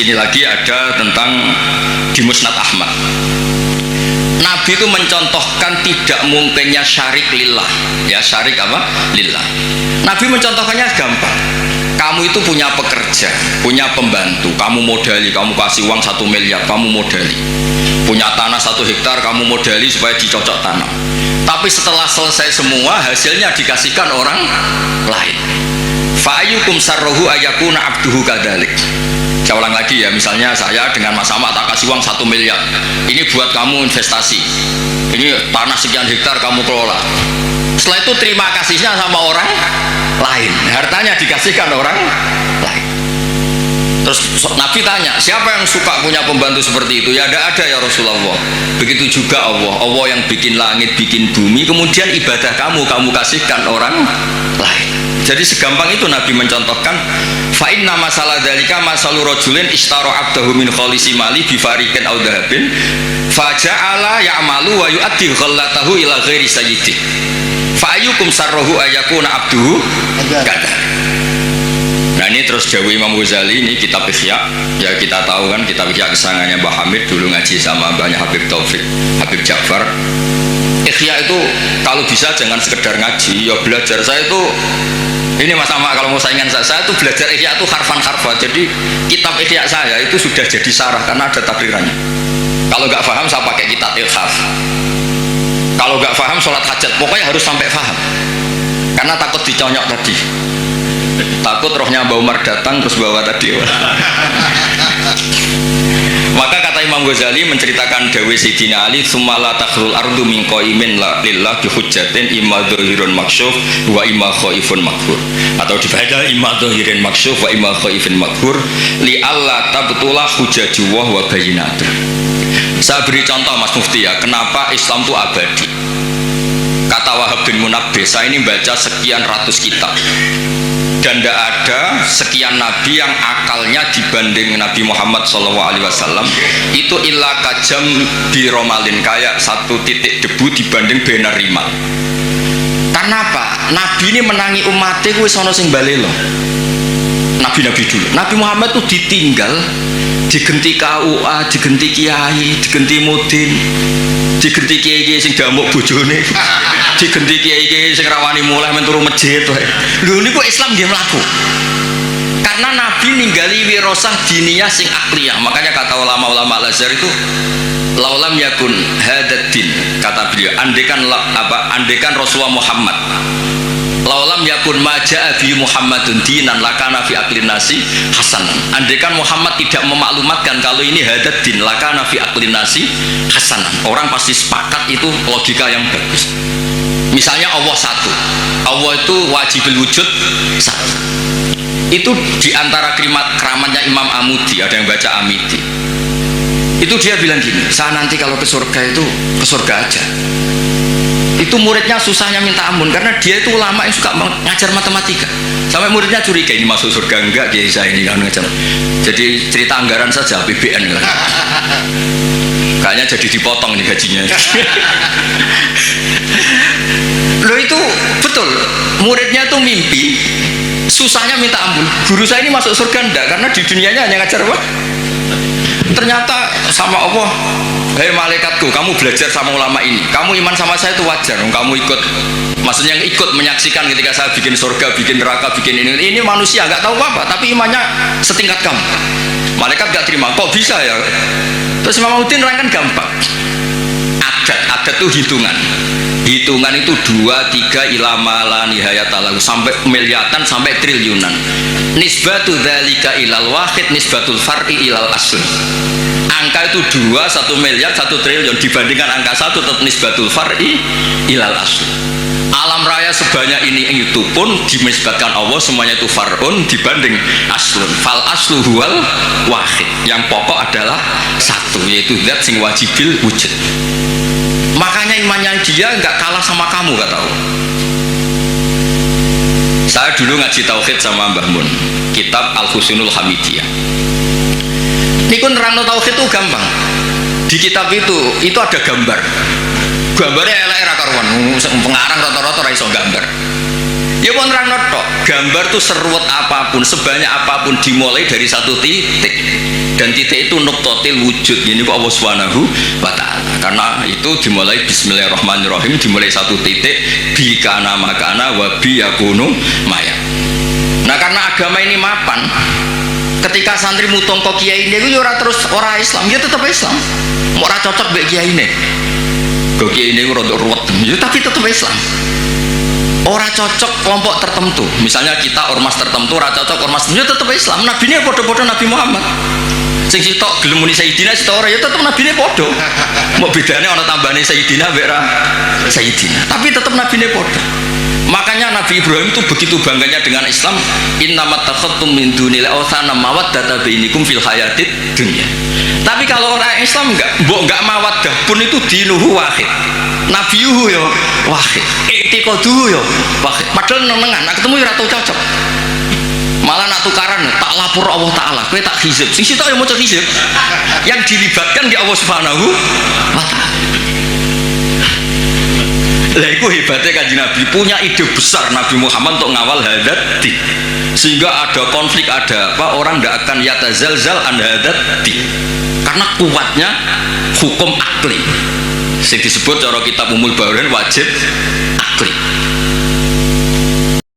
sini lagi ada tentang di Musnad Ahmad. Nabi itu mencontohkan tidak mungkinnya syarik lillah. Ya, syarik apa? Lillah. Nabi mencontohkannya gampang. Kamu itu punya pekerja, punya pembantu, kamu modali, kamu kasih uang 1 miliar, kamu modali. Punya tanah 1 hektar, kamu modali supaya dicocok tanam. Tapi setelah selesai semua, hasilnya dikasihkan orang lain. Fa'ayyukum sarrohu ayakuna abduhu kadalik. Saya ulang lagi ya, misalnya saya dengan Mas Ahmad tak kasih uang 1 miliar. Ini buat kamu investasi. Ini tanah sekian hektar kamu kelola. Setelah itu terima kasihnya sama orang lain, hartanya dikasihkan orang lain. Terus Nabi tanya, siapa yang suka punya pembantu seperti itu? Ya ada ya Rasulullah. Begitu juga Allah yang bikin langit, bikin bumi, kemudian ibadah kamu kasihkan orang lain. Jadi segampang itu Nabi mencontohkan, fa inna masalah dzalika masalu rajulin ishtara abdahu min khalisi mali bi fariqin aw dhahabin fa ja'ala ya'malu wa yu'addi ghallatahu ila ghairi sayyidih. Fa'ayyukum sarrohu ayakuna abduhu kata. Nah ini terus jauh Imam Ghazali, ini kitab Ihya. Ya kita tahu kan kitab Ihya kesangannya Mbah Hamid, dulu ngaji sama banyak Habib Taufik, Habib Ja'far. Ihya itu kalau bisa jangan sekedar ngaji, ya belajar. Saya itu ini Mas Ahmad kalau mau saingan saya itu belajar Ihya itu harfan-harfan. Jadi kitab Ihya saya itu sudah jadi sarah karena ada takrirannya. Kalau nggak paham saya pakai kitab Ilhaf. Kalau nggak paham sholat hajat, pokoknya harus sampai paham. Karena takut diconyok tadi. Takut rohnya Mbak Umar datang terus bawa tadi. Maka kata Imam Ghazali menceritakan dawe Sayyidina Ali, "Tsumma la takhrul ardu min qaimin lillah bi hujjatin imma dhahirun maksyuf wa imma khaifun maghfur." Atau dibaca imma dhahirin maksyuf wa imma khaifun maghfur li alla tabtula hujjatuhu wa bayyinatuh. Saya beri contoh Mas Mufti ya, kenapa Islam itu abadi. Kata Wahab bin Munabbih, saya ini baca sekian ratus kitab dan tidak ada sekian nabi yang akalnya dibanding Nabi Muhammad SAW itu illa kajam biromalin, kayak 1 titik debu dibanding benar rimal. Karena apa? Nabi ini menangi umatnya kuwi sono sing balelo. Nabi-nabi dulu, Nabi Muhammad itu ditinggal, digenti KUA, digenti kiai, digenti mudin, digenti kiai sing damuk bojone, digenti kiai sing rawani mulai menturu masjid. Lho niku Islam nggih mlaku. Karena Nabi ninggali wirasah diniyah sing akliyah. Makanya kata ulama-ulama Al-Azhar itu laulam yakun hadaddin, kata beliau, andekan Rasulullah Muhammad laulam yakun maja'a bi Muhammadun dinan lakana fi aklin nasi hasanan. Andaikan Muhammad tidak memaklumatkan kalau ini hadad din lakana fi aklin nasi hasanan, orang pasti sepakat itu logika yang bagus. Misalnya Allah satu, Allah itu wajibul wujud satu. Itu diantara keramatnya Imam Amudi, ada yang baca Amidi. Itu dia bilang gini, saya nanti kalau ke surga itu ke surga aja. Itu muridnya susahnya minta ampun karena dia itu ulama yang suka ngajar matematika. Sampai muridnya curiga, ini masuk surga enggak kiai saya ini kan ngajar. Jadi cerita anggaran saja APBN kan. Kayaknya jadi dipotong nih gajinya. Loh itu betul, muridnya tuh mimpi susahnya minta ampun. Guru saya ini masuk surga enggak karena di dunianya hanya ngajar apa? Ternyata sama Allah, hei malaikatku, kamu belajar sama ulama ini, kamu iman sama saya itu wajar. Kamu ikut, maksudnya yang ikut menyaksikan ketika saya bikin surga, bikin neraka, bikin ini manusia nggak tahu apa, tapi imannya setingkat kamu. Malaikat nggak terima, kok bisa ya? Terus Imam Udin nerangkan gampang. Adat itu hitungan itu 2, 3 ilama la nihayatalahu, sampai miliatan, sampai triliunan. Nisbatu dzalika ilal wahid nisbatul far'i ilal asli. Angka itu 2, 1 miliar, 1 triliun dibandingkan angka 1 tetap nisbatul far'i ilal asli. Alam raya sebanyak ini itu pun dinisbatkan Allah semuanya itu far'un dibanding aslun. Fal aslu huwal wahid, yang pokok adalah satu, yaitu zat sing wajibil wujud. Makanya imannya dia nggak kalah sama kamu, kata Allah. Saya dulu ngaji tauhid sama Mbah Mun, kitab Al-Husunul Hamidiyah. Ini pun nerangno tauhid itu gampang. Di kitab itu ada gambar. Gambarnya elek ra karuan, pengarang rata-rata ra iso gambar. Ya pun terang notok, gambar tuh seruat apapun, sebanyak apapun dimulai dari satu titik, dan titik itu nuktotil wujud. Ini kok Allah Subhanahu wa Ta'ala. Karena itu dimulai Bismillahirrahmanirrahim, dimulai satu titik, bi kana makana wa bi yakunu maya. Nah karena agama ini mapan, ketika santri mutong kok kiai ini, itu orang terus orang Islam, ya tetap Islam. Orang cocok bagi kiai ini, kok kiai ini rodok ruwet, ya tapi tetap Islam. Orang cocok kelompok tertentu, misalnya kita ormas tertentu, orang cocok ormas tertentu, ya tetap Islam. Nabi ini podo-podo Nabi Muhammad. Sing sitok gelem muni Sayyidina, sitok ora ya tetap Nabi ini podo. Mau bedanya orang tambahane Sayyidina bera Sayyidina, tapi tetap Nabi ini podo. Makanya Nabi Ibrahim itu begitu bangganya dengan Islam. Innamat takhadtum min dunil awthana mawaddata bainikum fil hayatid dunya. Tapi kalau orang Islam enggak mawaddah pun itu dinuhu wahid. Nabiyuhu ya wahid. I'tiqaduhu ya wahid. Padahal nenengan nak ketemu ora tau cocok. Malah nak tukaran tak lapor Allah Ta'ala, kowe tak hizib. Sing sitok ya maca hizib. Yang dilibatkan di Allah Subhanahu wa Ta'ala. Lah itu hebatnya Kanjeng Nabi, punya ide besar Nabi Muhammad untuk ngawal hadat din, sehingga ada konflik, ada apa, orang tidak akan yatazalzal an hadat din karena kuatnya hukum akli, yang disebut cara kitab Umul Bawain wajib akli.